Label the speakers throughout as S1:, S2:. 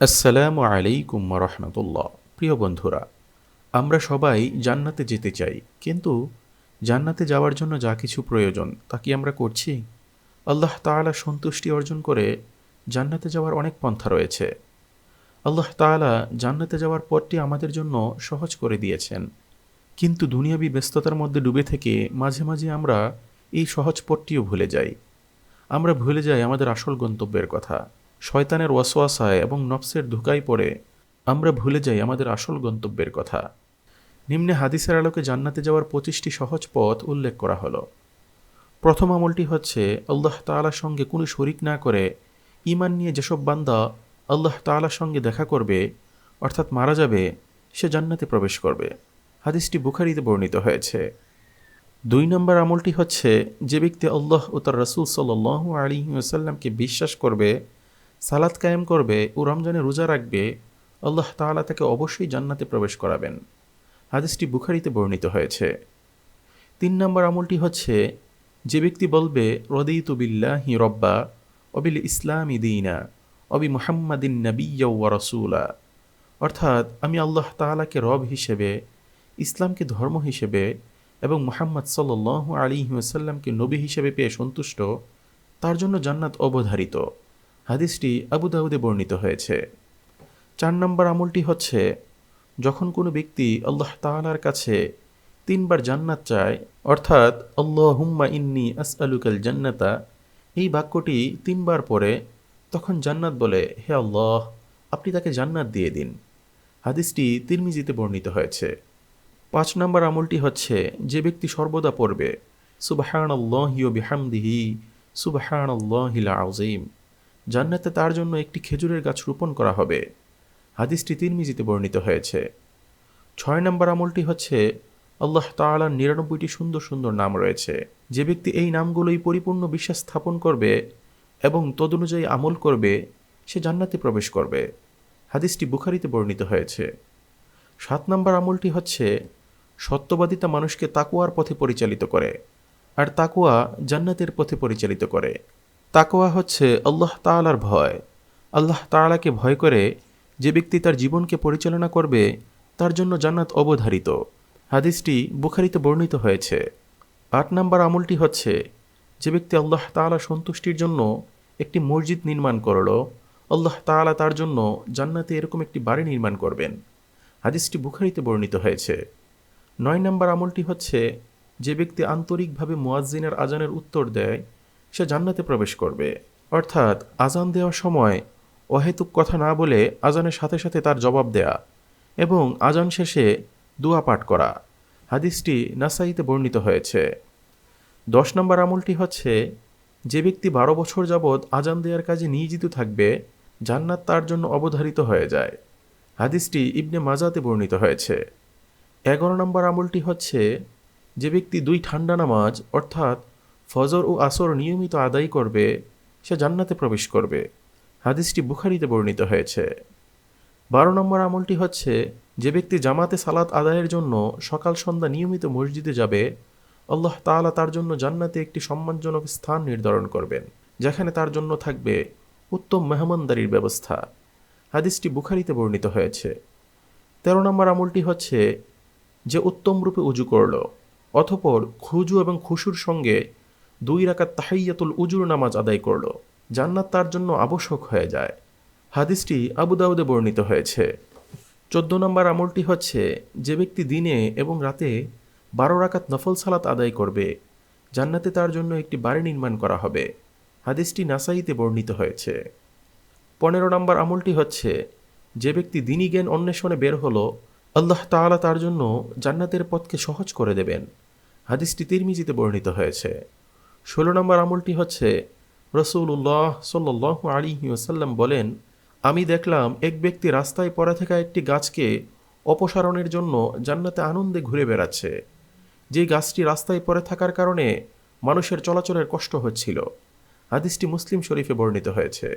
S1: আসসালামু আলাইকুম রহমতুল্লাহ। প্রিয় বন্ধুরা, আমরা সবাই জান্নাতে যেতে চাই, কিন্তু জান্নাতে যাওয়ার জন্য যা কিছু প্রয়োজন তা কি আমরা করছি? আল্লাহ তাআলা সন্তুষ্টি অর্জন করে জান্নাতে যাওয়ার অনেক পন্থা রয়েছে। আল্লাহ তাআলা জান্নাতে যাওয়ার পথটি আমাদের জন্য সহজ করে দিয়েছেন, কিন্তু দুনিয়াবি ব্যস্ততার মধ্যে ডুবে থেকে মাঝে মাঝে আমরা এই সহজ পথটিও ভুলে যাই। আমরা ভুলে যাই আমাদের আসল গন্তব্যের কথা। শয়তানের ওয়াসওয়াসায় এবং নফসের ধোঁকায় পড়ে আমরা ভুলে যাই আমাদের আসল গন্তব্যের কথা। নিম্নে হাদিসের আলোকে জান্নাতে যাওয়ার 25টি সহজ পথ উল্লেখ করা হলো। প্রথম আমলটি হচ্ছে আল্লাহ তাআলার সঙ্গে কোনো শরিক না করে ঈমান নিয়ে যেসব বান্দা আল্লাহ তাআলার সঙ্গে দেখা করবে, অর্থাৎ মারা যাবে, সে জান্নাতে প্রবেশ করবে। হাদিসটি বুখারীতে বর্ণিত হয়েছে। 2 নম্বর আমলটি হচ্ছে যে ব্যক্তি আল্লাহ ও তার রাসূল সাল্লাল্লাহু আলাইহি ওয়াসাল্লামকে বিশ্বাস করবে, সালাত কায়েম করবে ও রমজানে রোজা রাখবে, আল্লাহ তাআলা তাকে অবশ্যই জান্নাতে প্রবেশ করাবেন। হাদিসটি বুখারীতে বর্ণিত হয়েছে। 3 নম্বর আমলটি হচ্ছে যে ব্যক্তি বলবে রদিতু বিল্লাহি রব্বা অবিল ইসলামি দীনা অবি মুহাম্মাদিন নাবিয়্যা ওয়া রাসূলা, অর্থাৎ আমি আল্লাহ তাআলাকে রব হিসেবে, ইসলামকে ধর্ম হিসেবে এবং মুহাম্মদ সাল্লাল্লাহু আলাইহি ওয়াসাল্লামকে নবী হিসেবে পেয়ে সন্তুষ্ট, তার জন্য জান্নাত অবধারিত। হাদিসটি আবু দাউদে বর্ণিত হয়েছে। 4 নম্বর আমলটি হচ্ছে যখন কোনো ব্যক্তি আল্লাহ তাআলার কাছে 3 বার জান্নাত চায়, অর্থাৎ আল্লাহুম্মা ইন্নী আসআলুকাল জান্নাতা, এই বাক্যটি 3 বার পরে তখন জান্নাত বলে, হে আল্লাহ, আপনি তাকে জান্নাত দিয়ে দিন। হাদিসটি তিরমিজিতে বর্ণিত হয়েছে। 5 নম্বর আমলটি হচ্ছে যে ব্যক্তি সর্বদা পড়বে সুবহানাল্লাহি ওয়া বিহামদিহি সুবহানাল্লাহিল আযীম, জান্নাতে তার জন্য একটি খেজুরের গাছ রোপণ করা হবে। হাদিসটি তিরমিজিতে বর্ণিত হয়েছে। 6 নম্বর আমলটি হচ্ছে আল্লাহ তাআলার 99টি সুন্দর সুন্দর নাম রয়েছে। যে ব্যক্তি এই নামগুলোই পরিপূর্ণ বিশ্বাস স্থাপন করবে এবং তদনুযায়ী আমল করবে, সে জান্নাতে প্রবেশ করবে। হাদিসটি বুখারীতে বর্ণিত হয়েছে। 7 নম্বর আমলটি হচ্ছে সত্যবাদিতা মানুষকে তাকওয়ার পথে পরিচালিত করে, আর তাকওয়া জান্নাতের পথে পরিচালিত করে। তাকওয়া হচ্ছে আল্লাহ তাআলার ভয়। আল্লাহ তাআলাকে ভয় করে যে ব্যক্তি তার জীবনকে পরিচালনা করবে, তার জন্য জান্নাত অবধারিত। হাদিসটি বুখারীতে বর্ণিত হয়েছে। 8 নম্বর আমলটি হচ্ছে যে ব্যক্তি আল্লাহ তাআলার সন্তুষ্টির জন্য একটি মসজিদ নির্মাণ করল, আল্লাহ তাআলা তার জন্য জান্নাতে এরকম একটি বাড়ি নির্মাণ করবেন। হাদিসটি বুখারীতে বর্ণিত হয়েছে। 9 নম্বর আমলটি হচ্ছে যে ব্যক্তি আন্তরিকভাবে মুয়াজ্জিনের আজানের উত্তর দেয়, সে জান্নাতে প্রবেশ করবে। অর্থাৎ আজান দেওয়ার সময় অহেতুক কথা না বলে আজানের সাথে সাথে তার জবাব দেয়া এবং আজান শেষে দোয়া পাঠ করা। হাদিসটি নাসাইতে বর্ণিত হয়েছে। 10 নম্বর আমলটি হচ্ছে যে ব্যক্তি 12 বছর যাবৎ আজান দেওয়ার কাজে নিয়োজিত থাকবে, জান্নাত তার জন্য অবধারিত হয়ে যায়। হাদিসটি ইবনে মাজাতে বর্ণিত হয়েছে। 11 নম্বর আমলটি হচ্ছে যে ব্যক্তি 2 ঠান্ডা নামাজ অর্থাৎ ফজর ও আসর নিয়মিত আদায় করবে, সে জান্নাতে প্রবেশ করবে। হাদিসটি বুখারীতে বর্ণিত হয়েছে। 12 নম্বর আমলটি হচ্ছে যে ব্যক্তি জামাতে সালাত আদায়ের জন্য সকাল সন্ধ্যা নিয়মিত মসজিদে যাবে, আল্লাহ তাআলা তার জন্য জান্নাতে একটি সম্মানজনক স্থান নির্ধারণ করবেন, যেখানে তার জন্য থাকবে উত্তম মেহমানদারির ব্যবস্থা। হাদিসটি বুখারীতে বর্ণিত হয়েছে। 13 নম্বর আমলটি হচ্ছে যে উত্তম রূপে উজু করল, অতঃপর খুজু এবং খুশুর সঙ্গে 2 রাকাত তাহিয়াতুল উজুর নামাজ আদায় করল, জান্নাত তার জন্য আবশ্যক হয়ে যায়। হাদিসটি আবু দাউদে বর্ণিত হয়েছে। 14 নম্বর আমলটি হচ্ছে যে ব্যক্তি দিনে এবং রাতে 12 রাকাত নফল সালাত আদায় করবে, জান্নাতে তার জন্য একটি বাড়ি নির্মাণ করা হবে। হাদিসটি নাসাইতে বর্ণিত হয়েছে। 15 নম্বর আমলটি হচ্ছে যে ব্যক্তি দ্বীনি জ্ঞান অন্বেষণে বের হলো, আল্লাহ তাআলা তার জন্য জান্নাতের পথকে সহজ করে দেবেন। হাদিসটি তিরমিজিতে বর্ণিত হয়েছে। 16 নম্বর আমলটি হচ্ছে রাসূলুল্লাহ সাল্লাল্লাহু আলাইহি ওয়াসাল্লাম বলেন, আমি দেখলাম এক ব্যক্তি রাস্তায় পড়ে থাকা একটি গাছকে অপসারণের জন্য জান্নাতে আনন্দে ঘুরে বেড়াচ্ছে। যে গাছটি রাস্তায় পড়ে থাকার কারণে মানুষের চলাচলের কষ্ট হচ্ছিল। হাদিসটি মুসলিম শরীফে বর্ণিত হয়েছে।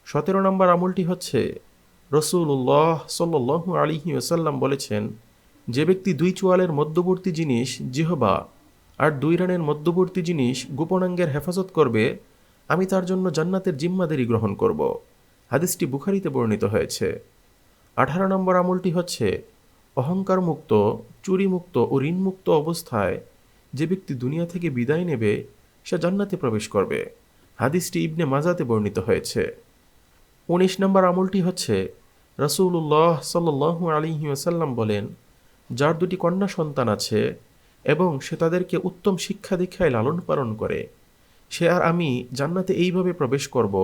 S1: 17 নম্বর আমলটি হচ্ছে রাসূলুল্লাহ সাল্লাল্লাহু আলাইহি ওয়াসাল্লাম বলেছেন, যে ব্যক্তি 2 চোয়ালের মধ্যবর্তী জিনিস জিহবা আর 2 রানের মধ্যবর্তী জিনিস গোপনাঙ্গের হেফাজত করবে, আমি তার জন্য জান্নাতের জিম্মাদারি গ্রহণ করব। হাদিসটি বুখারীতে বর্ণিত হয়েছে। 18 নম্বর আমলটি হচ্ছে অহংকার মুক্ত, চুরি মুক্ত ও ঋণমুক্ত অবস্থায় যে ব্যক্তি দুনিয়া থেকে বিদায় নেবে সে জান্নাতে প্রবেশ করবে। হাদিসটি ইবনে মাজাতে বর্ণিত হয়েছে। 19 নম্বর আমলটি হচ্ছে রাসূলুল্লাহ সাল্লাল্লাহু আলাইহি ওয়াসাল্লাম বলেন, যার দুটি কন্যা সন্তান আছে এবং সে তাদেরকে উত্তম শিক্ষা দীক্ষায় লালন পালন করে, সে আর আমি জান্নাতে এইভাবে প্রবেশ করব।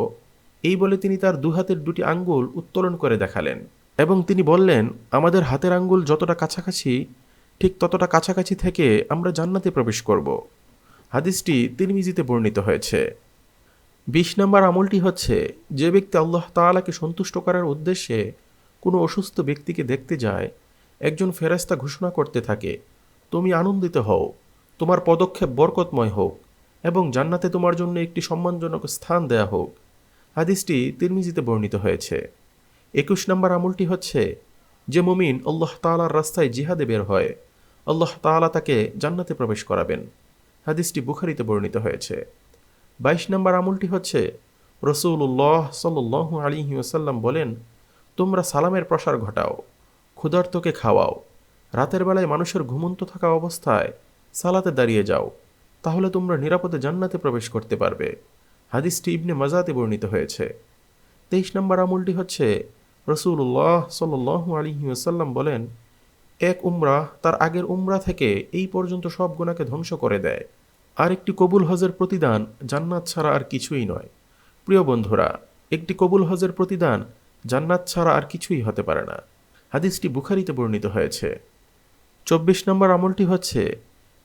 S1: এই বলে তিনি তার দুহাতের দুটি আঙ্গুল উত্তোলন করে দেখালেন এবং তিনি বললেন, আমাদের হাতের আঙ্গুল যতটা কাছাকাছি ঠিক ততটা কাছাকাছি থেকে আমরা জান্নাতে প্রবেশ করব। হাদিসটি তিরমিজিতে বর্ণিত হয়েছে। 20 নম্বর আমলটি হচ্ছে যে ব্যক্তি আল্লাহ তাআলাকে সন্তুষ্ট করার উদ্দেশ্যে কোনো অসুস্থ ব্যক্তিকে দেখতে যায়, একজন ফেরেশতা ঘোষণা করতে থাকে, তুমি আনন্দিত হও, তোমার পদক্ষেপ বরকতময় হোক এবং জান্নাতে তোমার জন্য একটি সম্মানজনক স্থান দেয়া হোক। হাদিসটি তিরমিজিতে বর্ণিত হয়েছে। 21 নম্বর আমলটি হচ্ছে যে মুমিন আল্লাহ তাআলার রাস্তায় জিহাদে বের হয়, আল্লাহ তাআলা তাকে জান্নাতে প্রবেশ করাবেন। হাদিসটি বুখারীতে বর্ণিত হয়েছে। 22 নম্বর আমলটি হচ্ছে রাসূলুল্লাহ সাল্লাল্লাহু আলাইহি ওয়াসাল্লাম বলেন, তোমরা সালামের প্রসার ঘটাও, ক্ষুধার্তকে খাওয়াও, রাতের বেলায় মানুষের ঘুমন্ত থাকা অবস্থায় সালাতে দাঁড়িয়ে যাও, তাহলে তোমরা নিরাপদে জান্নাতে প্রবেশ করতে পারবে। হাদিসটি ইবনে মাজাতে বর্ণিত হয়েছে। 23 নম্বর আমলটি হচ্ছে রাসূলুল্লাহ সাল্লাল্লাহু আলাইহি ওয়াসাল্লাম বলেন, এক উমরাহ তার আগের উমরা থেকে এই পর্যন্ত সব গুনাহকে ধ্বংস করে দেয়। আর একটি কবুল হজের প্রতিদান জান্নাত ছাড়া আর কিছুই নয়। প্রিয় বন্ধুরা, একটি কবুল হজের প্রতিদান জান্নাত ছাড়া আর কিছুই হতে পারে না। হাদিসটি বুখারীতে বর্ণিত হয়েছে। 24 নম্বর আমলটি হচ্ছে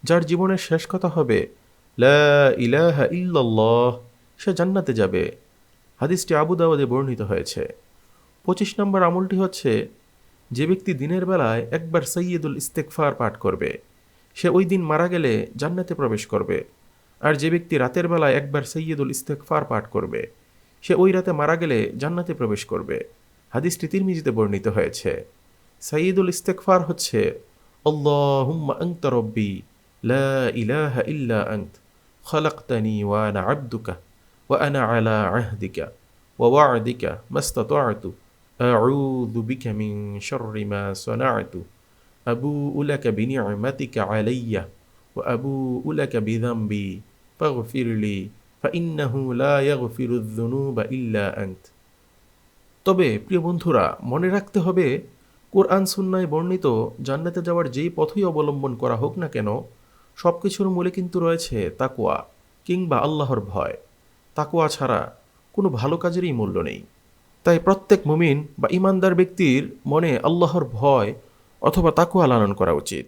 S1: যার জীবনের শেষ কথা হবে লা ইলাহা ইল্লাল্লাহ, সে জান্নাতে যাবে। হাদিসটি আবু দাউদে বর্ণিত হয়েছে। 25 নম্বর আমলটি হচ্ছে যে ব্যক্তি দিনের বেলায় একবার সাইয়্যিদুল ইস্তেগফার পাঠ করবে, সে ওই দিন মারা গেলে জান্নাতে প্রবেশ করবে। আর যে ব্যক্তি রাতের বেলায় একবার সাইয়্যিদুল ইস্তেগফার পাঠ করবে, সে ওই রাতে মারা গেলে জান্নাতে প্রবেশ করবে। হাদিসটি তিরমিজিতে বর্ণিত হয়েছে। সাইয়্যিদুল ইস্তেগফার হচ্ছে আল্লাহুম্মা আনতা রাব্বি লা ইলাহা ইল্লা আনত খালাকতানি ওয়া আনা আবদুকা ওয়া আনা আলা আহদিকা ওয়া ওয়া'দিকা মাস্তাতা'তু আউযু বিকা মিন শাররি মা সানা'তু আবুউ লাকা বিনি'মাতিকা আলাইয়া ওয়া আবুউ লাকা বিযামবি ফাগফিরলি ফাইন্নাহু লা ইয়াগফিরুয যুনুবা ইল্লা আনত। তবে প্রিয় বন্ধুরা, মনে রাখতে হবে কোরআন সুন্নায় বর্ণিত জান্নাতে যাওয়ার যেই পথই অবলম্বন করা হোক না কেন, সব কিছুর মূলে কিন্তু রয়েছে তাকওয়া কিংবা আল্লাহর ভয়। তাকওয়া ছাড়া কোনো ভালো কাজেরই মূল্য নেই। তাই প্রত্যেক মুমিন বা ঈমানদার ব্যক্তির মনে আল্লাহর ভয় অথবা তাকওয়া লালন করা উচিত।